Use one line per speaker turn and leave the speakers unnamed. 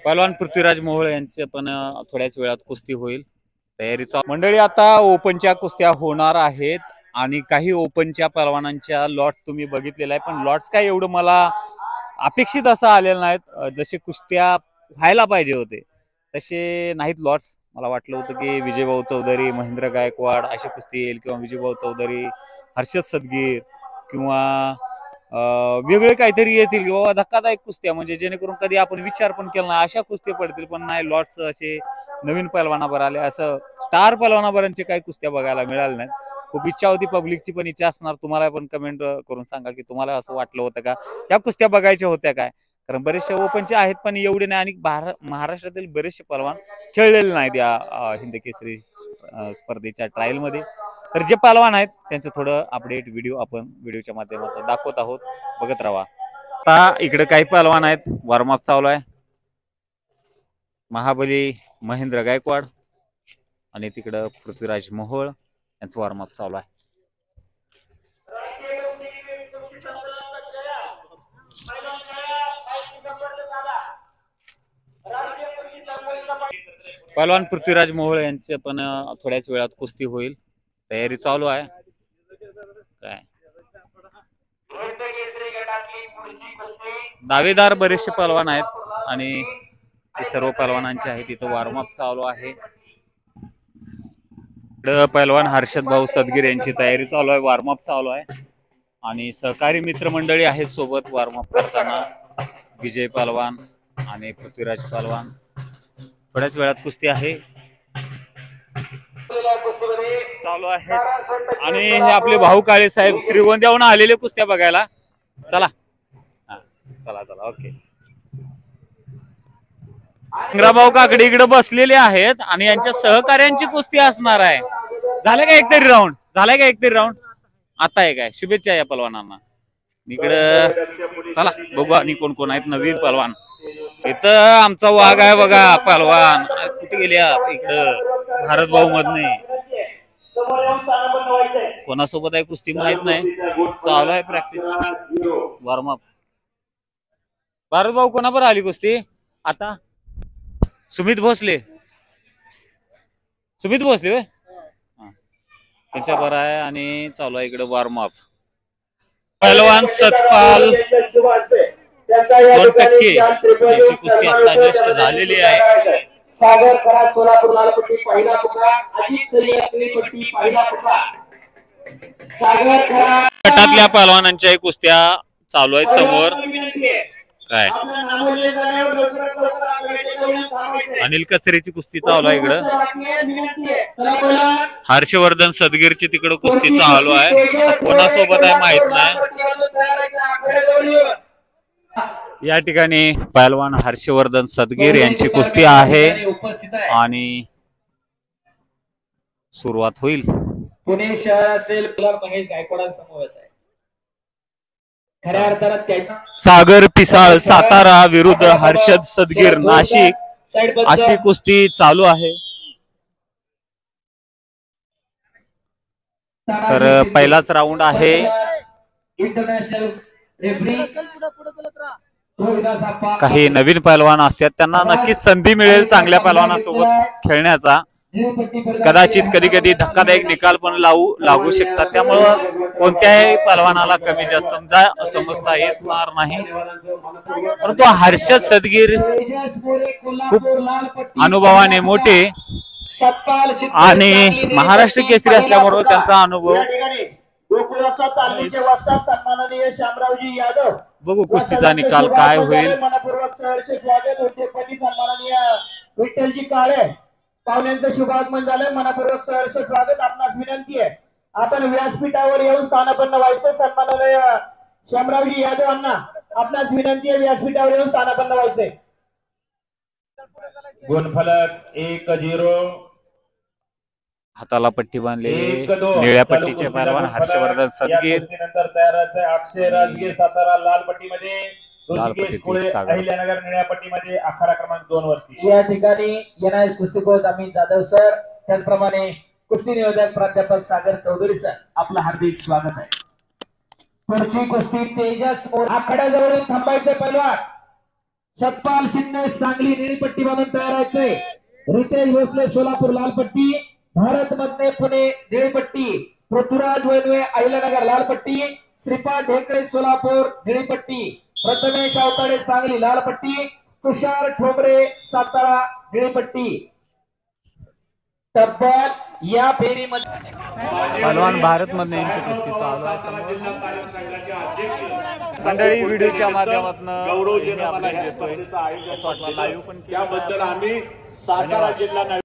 पहलवान पृथ्वीराज मोहोळ यांचे पण थोड्याच वेळात कुस्ती होईल. तयारीचा मंडळी आता ओपनच्या कुस्त्या होणार आहेत आणि काही ओपनच्या पहलवानांच्या लॉट्स तुम्ही बघितलेला आहे, पण लॉट्स काय एवढं मला अपेक्षित असं आलेलं नाहीत. जसे कुस्त्या व्हायला पाहिजे होते तसे नाहीत लॉट्स. मला वाटलं होतं की विजयभाऊ चौधरी, महेंद्र गायकवाड अशी कुस्ती येईल किंवा विजयभाऊ चौधरी, हर्षद सदगीर किंवा वेगळे काहीतरी येतील किंवा धक्कादायक कुस्त्या म्हणजे जेणेकरून कधी आपण विचार पण केला नाही अशा कुस्त्या पडतील. पण नाही, लॉट्स असे नवीन पहलवानावर आले, असं स्टार पहलवानावरांचे काही कुस्त्या बघायला मिळाल्या नाहीत. खूप इच्छा होती, पब्लिकची पण इच्छा असणार. तुम्हाला पण कमेंट करून सांगा की तुम्हाला असं वाटलं होतं का या कुस्त्या बघायच्या होत्या काय, कारण बरेचसे ओपनचे आहेत पण एवढे नाही. आणि महाराष्ट्रातील बरेचसे पहलवान खेळलेले नाहीत या हिंद केसरी स्पर्धेच्या ट्रायल मध्ये. तर जे पहलवान आहेत त्यांचं थोडं अपडेट व्हिडिओ आपण व्हिडिओच्या माध्यमातून दाखवत आहोत, बघत राहा. आता इकडे काही पहलवान आहेत, वॉर्मअप चालू आहे. महाबली महेंद्र गायकवाड आणि तिकडं पृथ्वीराज मोहोळ यांचं वॉर्मअप चालू आहे. पहलवान पृथ्वीराज मोहोळ यांचे पण थोड्याच वेळात कुस्ती होईल. तयारी चालू आहे. काय दावेदार बरेचसे पहलवान आहेत आणि सर्व पहलवानांचे आहेत. तिथं वॉर्मअप चालू आहे. पहलवान हर्षद भाऊ सदगीर यांची तयारी चालू आहे, वॉर्मअप चालू आहे. आणि सहकारी मित्रमंडळी आहेत सोबत वॉर्मअप करताना, विजय पहलवान आणि पृथ्वीराज पहलवान. थोड्याच वेळात कुस्ती आहे चालू आहे. आणि हे आपले भाऊ काळे साहेब श्रीगोंद्याहून आलेले कुस्त्या बघायला. चला चला चला, ओके. इंद्राभाऊ काकडे इकडे बसलेले आहेत आणि यांच्या सहकार्यांची कुस्ती असणार आहे. झालं का एकतरी राऊंड? झालाय का एकतरी राऊंड? आता आहे काय? शुभेच्छा या पहलवानांना. इकडं चला बघू आणि कोण कोण आहेत नवीन पहलवान. इथं आमचा वाघ आहे बघा पहलवान. कुठे गेले इकडं? भारत भाऊ मधने कोणासोबत आहे कुस्ती माहित नाही. चालू आहे प्रॅक्टिस, वॉर्मअप. भारत भाऊ कोणावर आली कुस्ती आता? सुमित भोसले. सुमित भोसले होय, त्यांच्या बरं आहे. आणि चालू आहे इकडे वॉर्मअप. पहलवान सतपाल सोनटक्के यांची कुस्ती आता जस्ट झालेली आहे. गटातल्या पहलवानांच्या कुस्त्या चालू आहेत समोर. काय अनिल कचरेची कुस्ती चालू आहे इकडं. हर्षवर्धन सदगीरची तिकडं कुस्ती चालू आहे. कोणासोबत आहे माहित नाही. या ठिकाणी पहलवान हर्षवर्धन सदगीर यांची कुस्ती आहे आणि सुरुवात होईल.
पुणे शहर असेल महेश गायकवाडांसमोर आहे. खऱ्या अर्थात
सागर पिसाळ सातारा विरुद्ध हर्षद सदगीर नाशिक अशी कुस्ती चालू आहे. तर पहिलाच राऊंड आहे.
इंटरनॅशनल रेफरी
काही नवीन पहलवान असतात त्यांना नक्कीच संधी मिळेल चांगल्या पहलवानासोबत खेळण्याचा. कदाचित कधी कधी धक्कादायक निकाल पण लागू शकतात. त्यामुळं कोणत्याही पहलवानाला कमी जास्त समजता येणार नाही. परंतु हर्षद सदगीर खूप अनुभवाने मोठे आणि महाराष्ट्र केसरी असल्यामुळे त्यांचा अनुभव. बघू कुस्तीचा निकाल काय होईल.
मनपूर्वक स्वागत होते सन्माननीय विठ्ठलजी काळे पाहुण्यांचं शुभागमन झालंय. मनपूर्वक सहर्ष स्वागत. आपणास विनंती आहे आपण व्यासपीठावर येऊन स्थानापन्न व्हायचं. सन्माननीय शामरावजी यादव यांना आपणास विनंती आहे व्यासपीठावर येऊन स्थानापन्न व्हायचंय. गुणफलक 1-0.
हाताला पट्टी बांधले निळ्या पट्टीचे पहलवान हर्षवर्धन सदगीर.
नंतर तयार अक्षय राजगीर सातारा लाल पट्टीमध्ये, अहिल्यानगर निळ्या पट्टीमध्ये आखाडा क्रमांक 2 वरती. या ठिकाणी येणारे कुस्तीपटू अमित जाधव सर, त्याचप्रमाणे कुस्ती नियोजक प्राध्यापक सागर चौधरी सर, आपलं हार्दिक स्वागत आहे. पुढची कुस्ती तेजस आखाड्याजवळून थांबायचे पहिलवान सतपाल शिंदे सांगली निळी पट्टी बांधून तयार व्हायचे. रितेश भोसले सोलापूर लाल पट्टी, भारत मधने पुणे निळी पट्टी, पृथ्वीराज वैनवे अहिल्यानगर लाल पट्टी, श्रीपाद ढेकळे सोलापूर निळी पट्टी, प्रथमेश आवताडे सांगली लाल पट्टी, तुषार ठोंबरे सातारा निळी पट्टी. तब्बल या फेरीमध्ये
पहलवान भारत मधने यांची कुस्ती चालू आहे. मंडळी व्हिडिओच्या माध्यमातून अपडेट देतोय. लाईव्ह पण
त्याबद्दल आम्ही सातारा जिल्हा